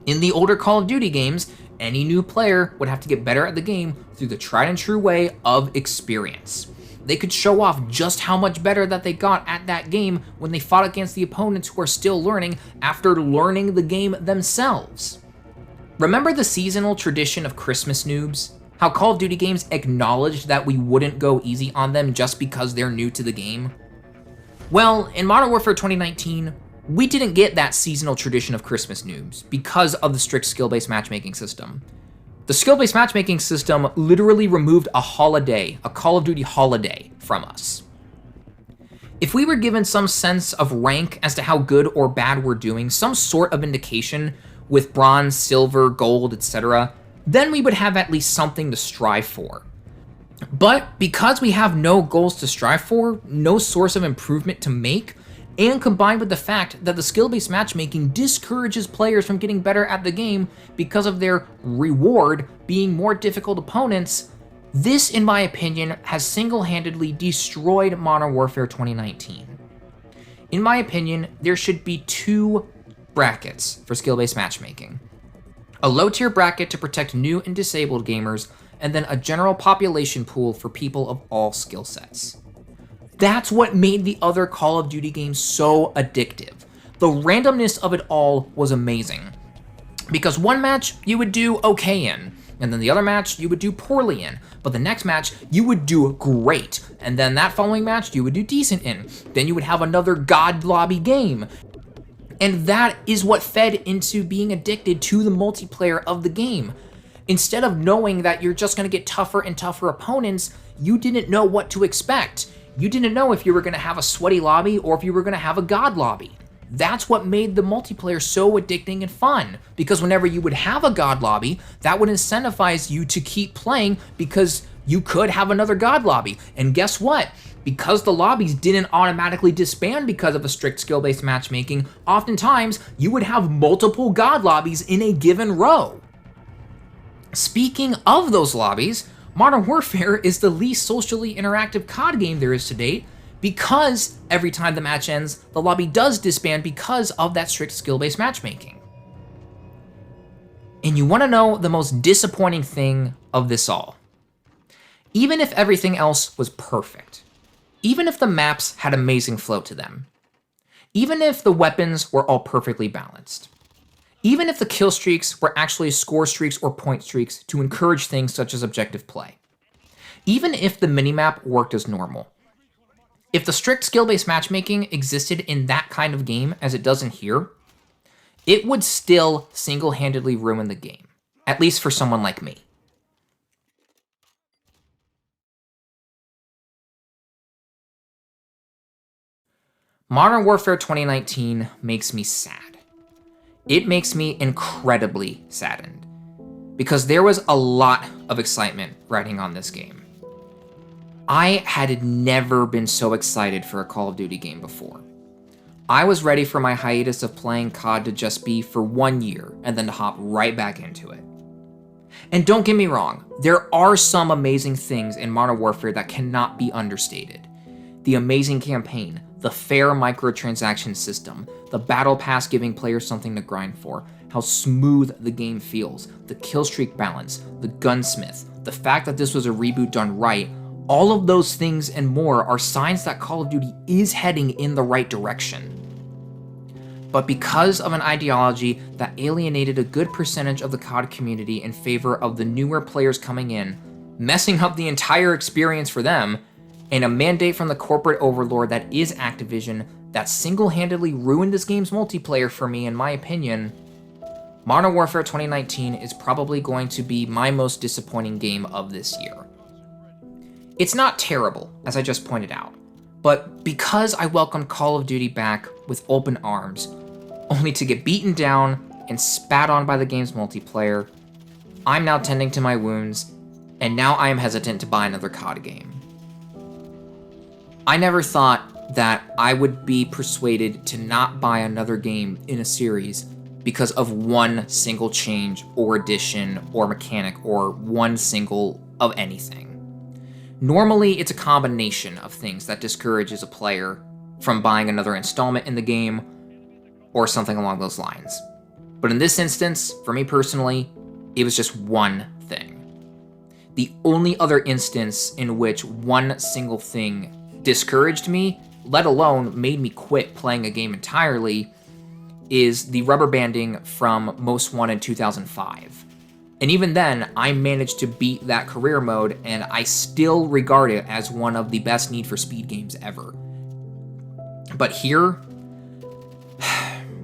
In the older Call of Duty games, any new player would have to get better at the game through the tried and true way of experience. They could show off just how much better that they got at that game when they fought against the opponents who are still learning after learning the game themselves. Remember the seasonal tradition of Christmas noobs? How Call of Duty games acknowledged that we wouldn't go easy on them just because they're new to the game? Well, in Modern Warfare 2019, we didn't get that seasonal tradition of Christmas noobs because of the strict skill-based matchmaking system. The skill-based matchmaking system literally removed a holiday, a Call of Duty holiday, from us. If we were given some sense of rank as to how good or bad we're doing, some sort of indication with bronze, silver, gold, etc., then we would have at least something to strive for. But because we have no goals to strive for, no source of improvement to make, and combined with the fact that the skill-based matchmaking discourages players from getting better at the game because of their reward being more difficult opponents, this, in my opinion, has single-handedly destroyed Modern Warfare 2019. In my opinion, there should be 2 brackets for skill-based matchmaking. A low-tier bracket to protect new and disabled gamers, and then a general population pool for people of all skill sets. That's what made the other Call of Duty games so addictive. The randomness of it all was amazing. Because one match you would do okay in, and then the other match you would do poorly in, but the next match you would do great, and then that following match you would do decent in. Then you would have another God lobby game. And that is what fed into being addicted to the multiplayer of the game. Instead of knowing that you're just going to get tougher and tougher opponents, you didn't know what to expect. You didn't know if you were going to have a sweaty lobby or if you were going to have a God lobby. That's what made the multiplayer so addicting and fun, because whenever you would have a God lobby, that would incentivize you to keep playing because you could have another God lobby. And guess what? Because the lobbies didn't automatically disband because of a strict skill-based matchmaking, oftentimes you would have multiple God lobbies in a given row. Speaking of those lobbies, Modern Warfare is the least socially interactive COD game there is to date, because every time the match ends, the lobby does disband because of that strict skill-based matchmaking. And you want to know the most disappointing thing of this all? Even if everything else was perfect, even if the maps had amazing flow to them, even if the weapons were all perfectly balanced, even if the kill streaks were actually score streaks or point streaks to encourage things such as objective play, even if the minimap worked as normal, if the strict skill-based matchmaking existed in that kind of game as it does in here, it would still single-handedly ruin the game, at least for someone like me. Modern Warfare 2019 makes me sad. It makes me incredibly saddened, because there was a lot of excitement riding on this game. I had never been so excited for a Call of Duty game before. I was ready for my hiatus of playing COD to just be for 1 year and then to hop right back into it. And don't get me wrong, there are some amazing things in Modern Warfare that cannot be understated. The amazing campaign, the fair microtransaction system, the battle pass giving players something to grind for, how smooth the game feels, the killstreak balance, the gunsmith, the fact that this was a reboot done right, all of those things and more are signs that Call of Duty is heading in the right direction. But because of an ideology that alienated a good percentage of the COD community in favor of the newer players coming in, messing up the entire experience for them, and a mandate from the corporate overlord that is Activision that single-handedly ruined this game's multiplayer for me, in my opinion, Modern Warfare 2019 is probably going to be my most disappointing game of this year. It's not terrible, as I just pointed out, but because I welcomed Call of Duty back with open arms, only to get beaten down and spat on by the game's multiplayer, I'm now tending to my wounds, and now I am hesitant to buy another COD game. I never thought that I would be persuaded to not buy another game in a series because of one single change or addition or mechanic or one single of anything. Normally, it's a combination of things that discourages a player from buying another installment in the game or something along those lines. But in this instance, for me personally, it was just one thing. The only other instance in which one single thing discouraged me, let alone made me quit playing a game entirely, is the rubber banding from Most Wanted 2005. And even then, I managed to beat that career mode, and I still regard it as one of the best Need for Speed games ever. But here,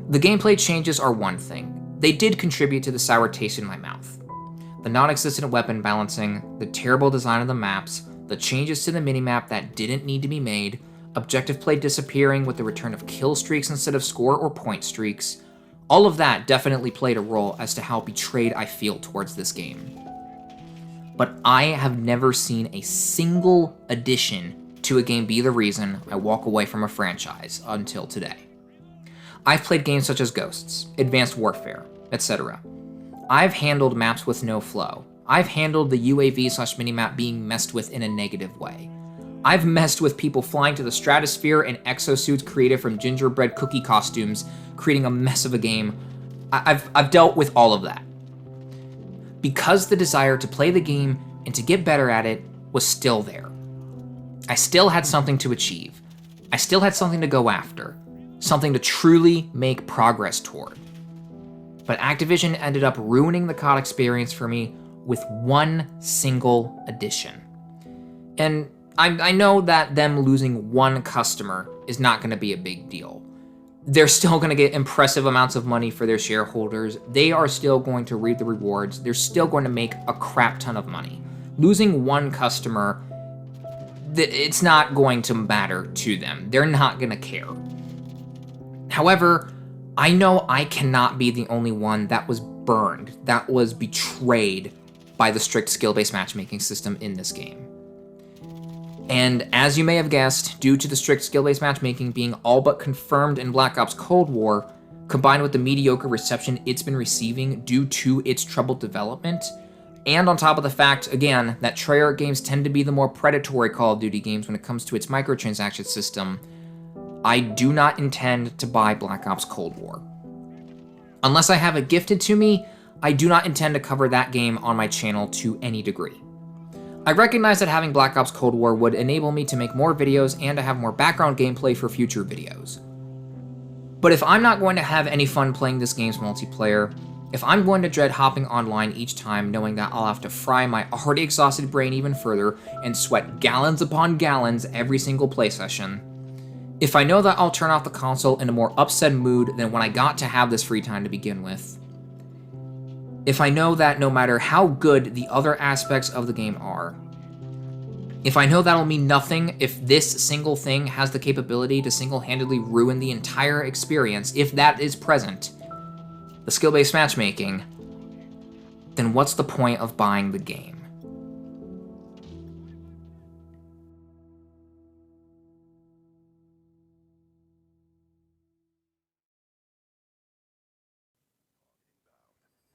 the gameplay changes are one thing. They did contribute to the sour taste in my mouth. The non-existent weapon balancing, the terrible design of the maps, the changes to the minimap that didn't need to be made, objective play disappearing with the return of kill streaks instead of score or point streaks, all of that definitely played a role as to how betrayed I feel towards this game. but I have never seen a single addition to a game be the reason I walk away from a franchise until today. I've played games such as Ghosts, Advanced Warfare, etc. I've handled maps with no flow. I've handled the UAV/minimap being messed with in a negative way. I've messed with people flying to the stratosphere in exosuits created from gingerbread cookie costumes, creating a mess of a game. I've dealt with all of that. Because the desire to play the game and to get better at it was still there. I still had something to achieve. I still had something to go after. Something to truly make progress toward. But Activision ended up ruining the COD experience for me with one single addition. And I know that them losing one customer is not going to be a big deal. They're still going to get impressive amounts of money for their shareholders. They are still going to reap the rewards. They're still going to make a crap ton of money. Losing one customer, it's not going to matter to them. They're not going to care. However, I know I cannot be the only one that was burned, that was betrayed by the strict skill-based matchmaking system in this game. And as you may have guessed, due to the strict skill-based matchmaking being all but confirmed in Black Ops Cold War, combined with the mediocre reception it's been receiving due to its troubled development, and on top of the fact, again, that Treyarch games tend to be the more predatory Call of Duty games when it comes to its microtransaction system, I do not intend to buy Black Ops Cold War. Unless I have it gifted to me, I do not intend to cover that game on my channel to any degree. I recognize that having Black Ops Cold War would enable me to make more videos and to have more background gameplay for future videos. But if I'm not going to have any fun playing this game's multiplayer, if I'm going to dread hopping online each time knowing that I'll have to fry my already exhausted brain even further and sweat gallons upon gallons every single play session, if I know that I'll turn off the console in a more upset mood than when I got to have this free time to begin with, if I know that no matter how good the other aspects of the game are, if I know that'll mean nothing if this single thing has the capability to single-handedly ruin the entire experience, if that is present, the skill-based matchmaking, then what's the point of buying the game?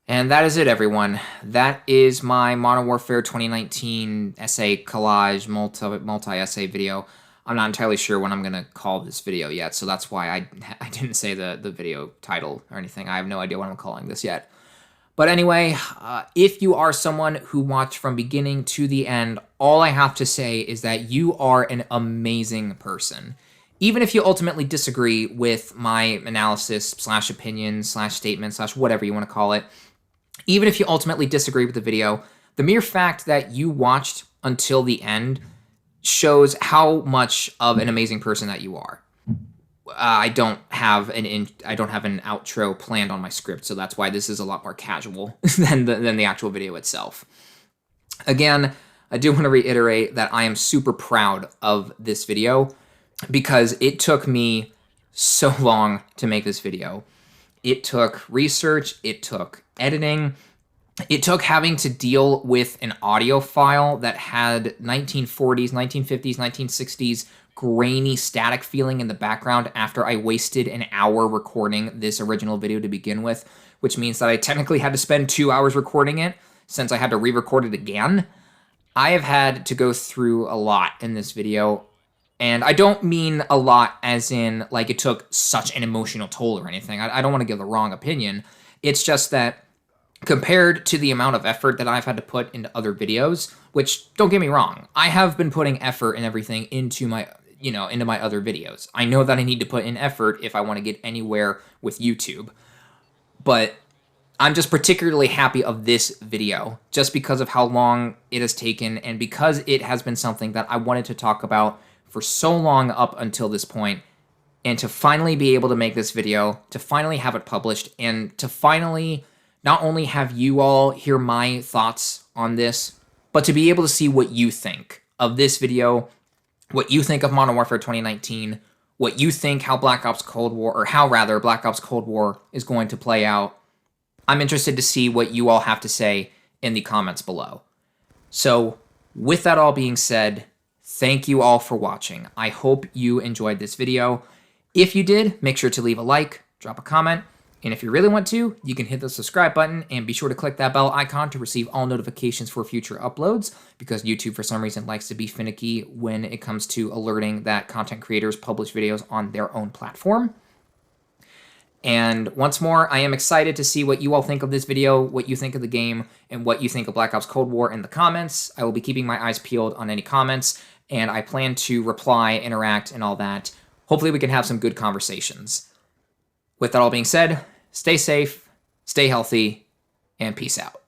And that is it, everyone. That is my Modern Warfare 2019 essay collage, multi-essay video. I'm not entirely sure what I'm going to call this video yet, so that's why I didn't say the video title or anything. I have no idea what I'm calling this yet. But anyway, if you are someone who watched from beginning to the end, all I have to say is that you are an amazing person. Even if you ultimately disagree with my analysis / opinion / statement / whatever you want to call it, even if you ultimately disagree with the video, the mere fact that you watched until the end shows how much of an amazing person that you are. I don't have an outro planned on my script, so that's why this is a lot more casual than the actual video itself. Again, I do want to reiterate that I am super proud of this video because it took me so long to make this video. It took research, it took editing, it took having to deal with an audio file that had 1940s, 1950s, 1960s grainy static feeling in the background after I wasted an hour recording this original video to begin with, which means that I technically had to spend 2 hours recording it since I had to re-record it again. I have had to go through a lot in this video. And I don't mean a lot as in, like, it took such an emotional toll or anything. I don't want to give the wrong opinion. It's just that compared to the amount of effort that I've had to put into other videos, which, don't get me wrong, I have been putting effort and everything into my other videos. I know that I need to put in effort if I want to get anywhere with YouTube. But I'm just particularly happy of this video, just because of how long it has taken and because it has been something that I wanted to talk about for so long up until this point, and to finally be able to make this video, to finally have it published, and to finally not only have you all hear my thoughts on this, but to be able to see what you think of this video, what you think of Modern Warfare 2019, what you think how Black Ops Cold War, or how rather Black Ops Cold War is going to play out. I'm interested to see what you all have to say in the comments below. So with that all being said, thank you all for watching. I hope you enjoyed this video. If you did, make sure to leave a like, drop a comment, and if you really want to, you can hit the subscribe button and be sure to click that bell icon to receive all notifications for future uploads, because YouTube for some reason likes to be finicky when it comes to alerting that content creators publish videos on their own platform. And once more, I am excited to see what you all think of this video, what you think of the game, and what you think of Black Ops Cold War in the comments. I will be keeping my eyes peeled on any comments, and I plan to reply, interact, and all that. Hopefully we can have some good conversations. With that all being said, stay safe, stay healthy, and peace out.